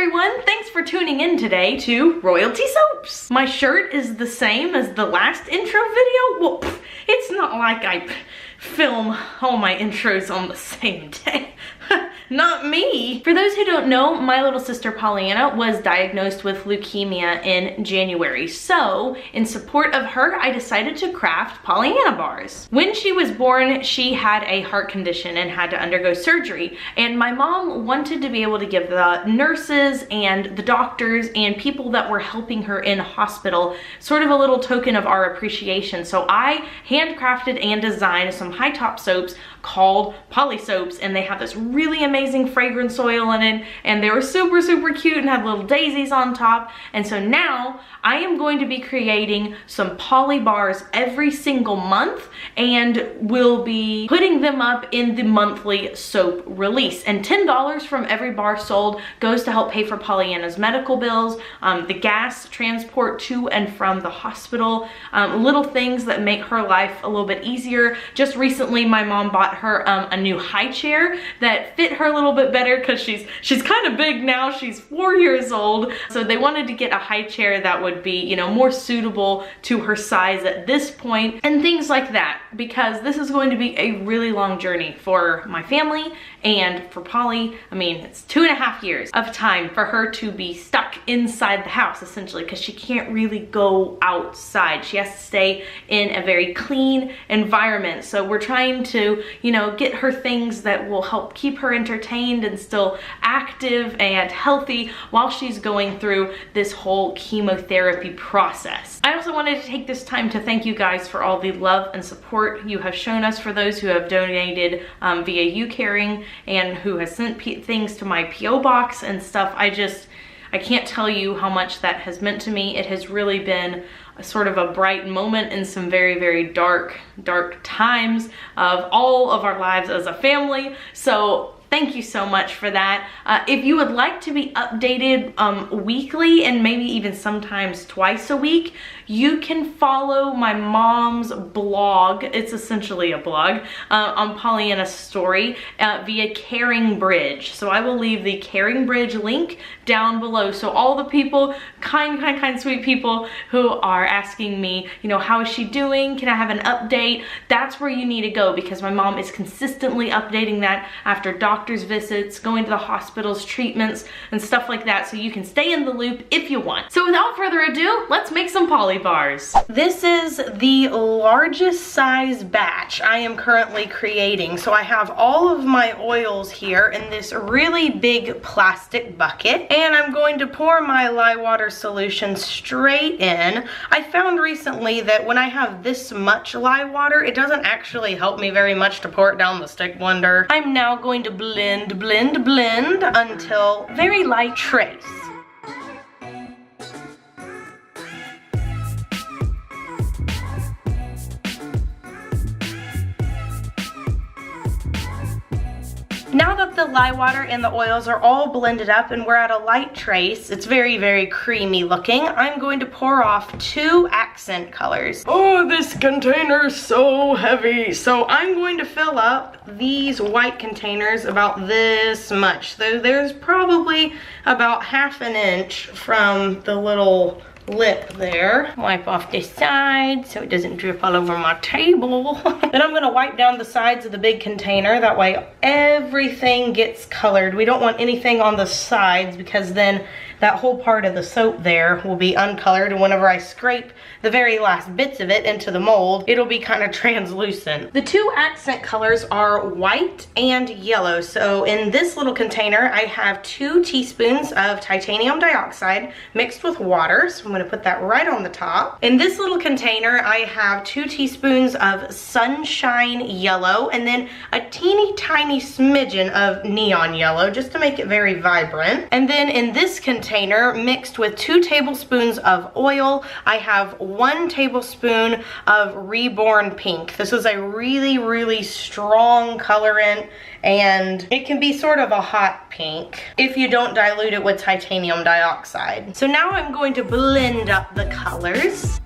everyone, thanks for tuning in today to Royalty Soaps. My shirt is the same as the last intro video. Well, it's not like I film all my intros on the same day. Not me. For those who don't know, my little sister Pollyanna was diagnosed with leukemia in January. So, in support of her, I decided to craft Pollyanna bars. When she was born, she had a heart condition and had to undergo surgery. And my mom wanted to be able to give the nurses and the doctors and people that were helping her in hospital sort of a little token of our appreciation. So I handcrafted and designed some high top soaps called Polly Soaps, and they have this really amazing fragrance oil in it, and they were super cute and had little daisies on top. And so now I am going to be creating some Polly bars every single month, and we'll be putting them up in the monthly soap release. And $10 from every bar sold goes to help pay for Pollyanna's medical bills, the gas transport to and from the hospital, little things that make her life a little bit easier. Just recently my mom bought her a new high chair that fit her a little bit better because she's kind of big now. She's 4 years old, so they wanted to get a high chair that would be, you know, more suitable to her size at this point and things like that, because this is going to be a really long journey for my family and for Polly. I mean, it's 2.5 years of time for her to be stuck inside the house essentially, because she can't really go outside. She has to stay in a very clean environment. So we're trying to, you know, get her things that will help keep her entertained and still active and healthy while she's going through this whole chemotherapy process. I also wanted to take this time to thank you guys for all the love and support you have shown us, for those who have donated via UCaring and who has sent things to my PO box and stuff. I can't tell you how much that has meant to me. It has really been a sort of a bright moment in some very dark times of all of our lives as a family. So thank you so much for that. If you would like to be updated weekly and maybe even sometimes twice a week, you can follow my mom's blog. It's essentially a blog on Pollyanna's story via Caring Bridge. So I will leave the Caring Bridge link down below. So all the people, kind, sweet people who are asking me, you know, how is she doing? Can I have an update? That's where you need to go, because my mom is consistently updating that after doctor's visits, going to the hospitals, treatments, and stuff like that, so you can stay in the loop if you want. So without further ado, let's make some Polly bars. This is the largest size batch I am currently creating. So I have all of my oils here in this really big plastic bucket, and I'm going to pour my lye water solution straight in. I found recently that when I have this much lye water, it doesn't actually help me very much to pour it down the stick blender. I'm now going to blend until very light trace. Now that the lye water and the oils are all blended up and we're at a light trace, it's very creamy looking, I'm going to pour off 2 accent colors. Oh, this container is so heavy. So I'm going to fill up these white containers about this much. So there's probably about ½ an inch from the little lip there. Wipe off this side so it doesn't drip all over my table. Then I'm going to wipe down the sides of the big container. That way everything gets colored. We don't want anything on the sides, because then that whole part of the soap there will be uncolored, and whenever I scrape the very last bits of it into the mold, it'll be kind of translucent. The 2 accent colors are white and yellow. So in this little container, I have 2 teaspoons of titanium dioxide mixed with water. So I'm going to put that right on the top. In this little container, I have 2 teaspoons of sunshine yellow, and then a teeny tiny smidgen of neon yellow, just to make it very vibrant. And then in this container, mixed with 2 tablespoons of oil, I have 1 tablespoon of Reborn Pink. This is a really strong colorant, and it can be sort of a hot pink if you don't dilute it with titanium dioxide. So now I'm going to blend up the colors.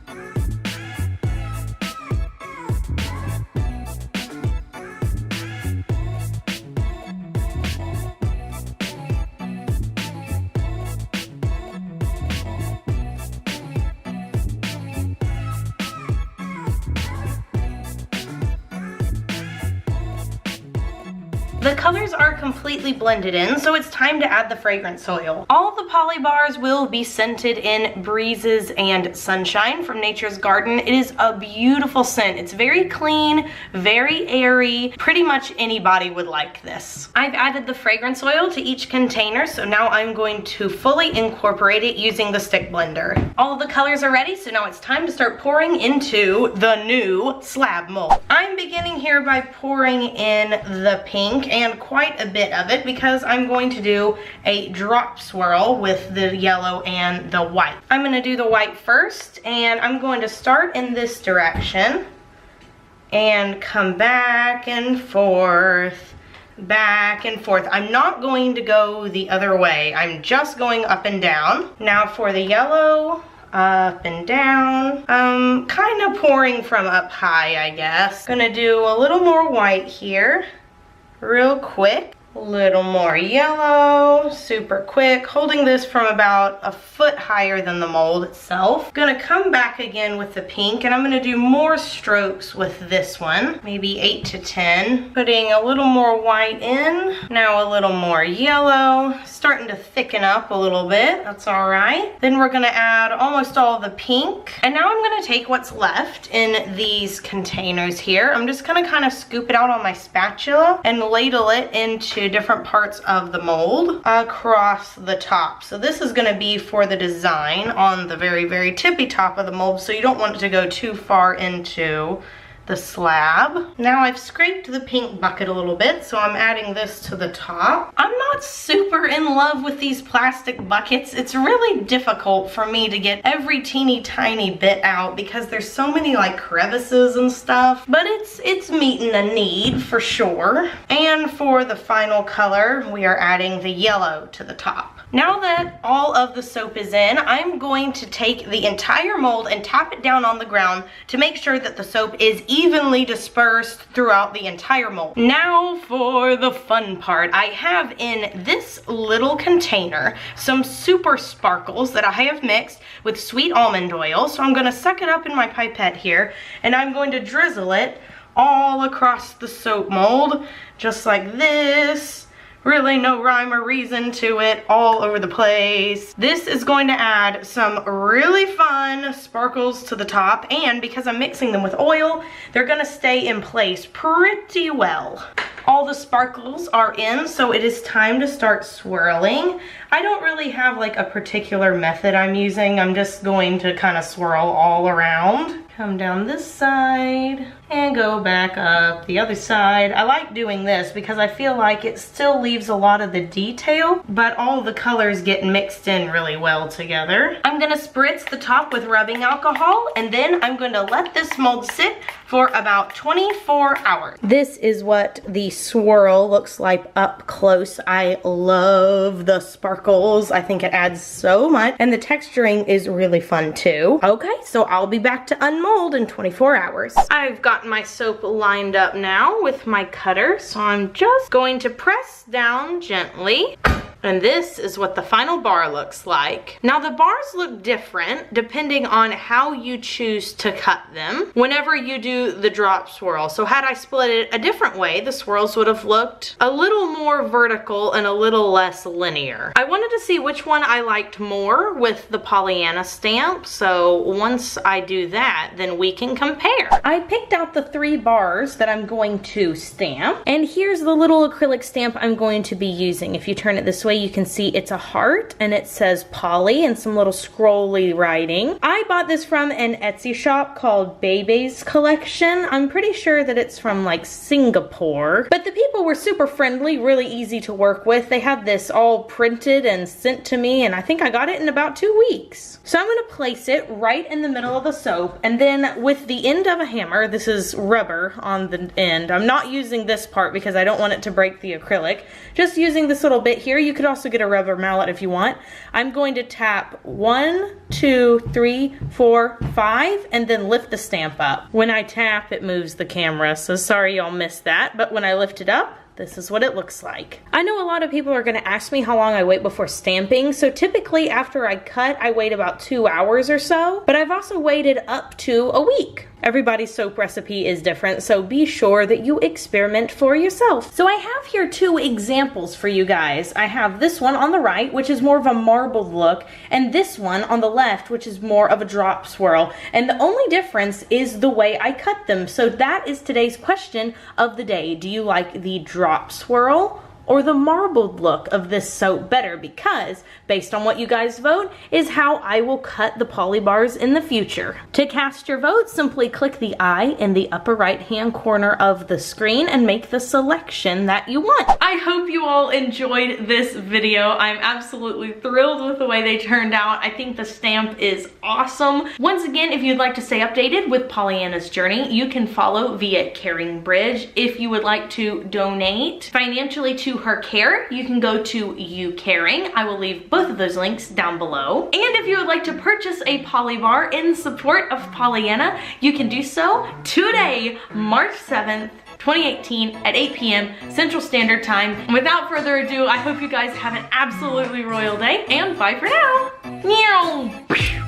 The colors are completely blended in, so it's time to add the fragrance oil. All the poly bars will be scented in Breezes and Sunshine from Nature's Garden. It is a beautiful scent. It's very clean, very airy. Pretty much anybody would like this. I've added the fragrance oil to each container, so now I'm going to fully incorporate it using the stick blender. All of the colors are ready, so now it's time to start pouring into the new slab mold. I'm beginning here by pouring in the pink, and quite a bit of it, because I'm going to do a drop swirl with the yellow and the white. I'm going to do the white first, and I'm going to start in this direction and come back and forth, back and forth. I'm not going to go the other way. I'm just going up and down. Now for the yellow, up and down. Kind of pouring from up high, I guess. Gonna do a little more white here, real quick. A little more yellow, super quick, holding this from about a foot higher than the mold itself. Gonna come back again with the pink, and I'm gonna do more strokes with this one, maybe 8 to 10. Putting a little more white in, now a little more yellow, starting to thicken up a little bit, that's all right. Then we're gonna add almost all the pink, and now I'm gonna take what's left in these containers here. I'm just gonna kind of scoop it out on my spatula and ladle it into different parts of the mold across the top. So this is going to be for the design on the very, very tippy top of the mold, so you don't want it to go too far into the slab. Now I've scraped the pink bucket a little bit, so I'm adding this to the top. I'm not super in love with these plastic buckets. It's really difficult for me to get every teeny tiny bit out because there's so many like crevices and stuff, but it's meeting a need for sure. And for the final color, we are adding the yellow to the top. Now that all of the soap is in, I'm going to take the entire mold and tap it down on the ground to make sure that the soap is evenly dispersed throughout the entire mold. Now for the fun part. I have in this little container some super sparkles that I have mixed with sweet almond oil. So I'm going to suck it up in my pipette here, and I'm going to drizzle it all across the soap mold, just like this. Really no rhyme or reason to it, all over the place. This is going to add some really fun sparkles to the top, and because I'm mixing them with oil, they're gonna stay in place pretty well. All the sparkles are in, so it is time to start swirling. I don't really have like a particular method I'm using. I'm just going to kind of swirl all around. Come down this side and go back up the other side. I like doing this because I feel like it still leaves a lot of the detail, but all the colors get mixed in really well together. I'm gonna spritz the top with rubbing alcohol, and then I'm gonna let this mold sit for about 24 hours. This is what the swirl looks like up close. I love the sparkles. I think it adds so much, and the texturing is really fun too. Okay, so I'll be back to unmold in 24 hours. I've got my soap lined up now with my cutter, so I'm just going to press down gently. And this is what the final bar looks like. Now the bars look different depending on how you choose to cut them whenever you do the drop swirl. So had I split it a different way, the swirls would have looked a little more vertical and a little less linear. I wanted to see which one I liked more with the Pollyanna stamp, so once I do that, then we can compare. I picked out the 3 bars that I'm going to stamp, and here's the little acrylic stamp I'm going to be using. If you turn it this way, you can see it's a heart and it says Polly and some little scrolly writing. I bought this from an Etsy shop called Bebe's Collection. I'm pretty sure that it's from like Singapore, but the people were super friendly, really easy to work with. They had this all printed and sent to me, and I think I got it in about 2 weeks. So I'm going to place it right in the middle of the soap, and then with the end of a hammer, this is rubber on the end. I'm not using this part because I don't want it to break the acrylic. Just using this little bit here. You could also get a rubber mallet if you want. I'm going to tap 1, 2, 3, 4, 5, and then lift the stamp up. When I tap, it moves the camera, so sorry y'all missed that, but when I lift it up, this is what it looks like. I know a lot of people are gonna ask me how long I wait before stamping, so typically after I cut, I wait about 2 hours or so, but I've also waited up to a week. Everybody's soap recipe is different, so be sure that you experiment for yourself. So I have here 2 examples for you guys. I have this one on the right, which is more of a marbled look, and this one on the left, which is more of a drop swirl. And the only difference is the way I cut them. So that is today's question of the day. Do you like the drop swirl or the marbled look of this soap better? Because based on what you guys vote is how I will cut the poly bars in the future. To cast your vote, simply click the I in the upper right hand corner of the screen and make the selection that you want. I hope you all enjoyed this video. I'm absolutely thrilled with the way they turned out. I think the stamp is awesome. Once again, if you'd like to stay updated with Pollyanna's journey, you can follow via Caring Bridge. If you would like to donate financially to her care, you can go to You Caring. I will leave both of those links down below. And if you would like to purchase a poly bar in support of Pollyanna, you can do so today, March 7th, 2018 at 8 p.m. Central Standard Time. Without further ado, I hope you guys have an absolutely royal day, and bye for now. Meow.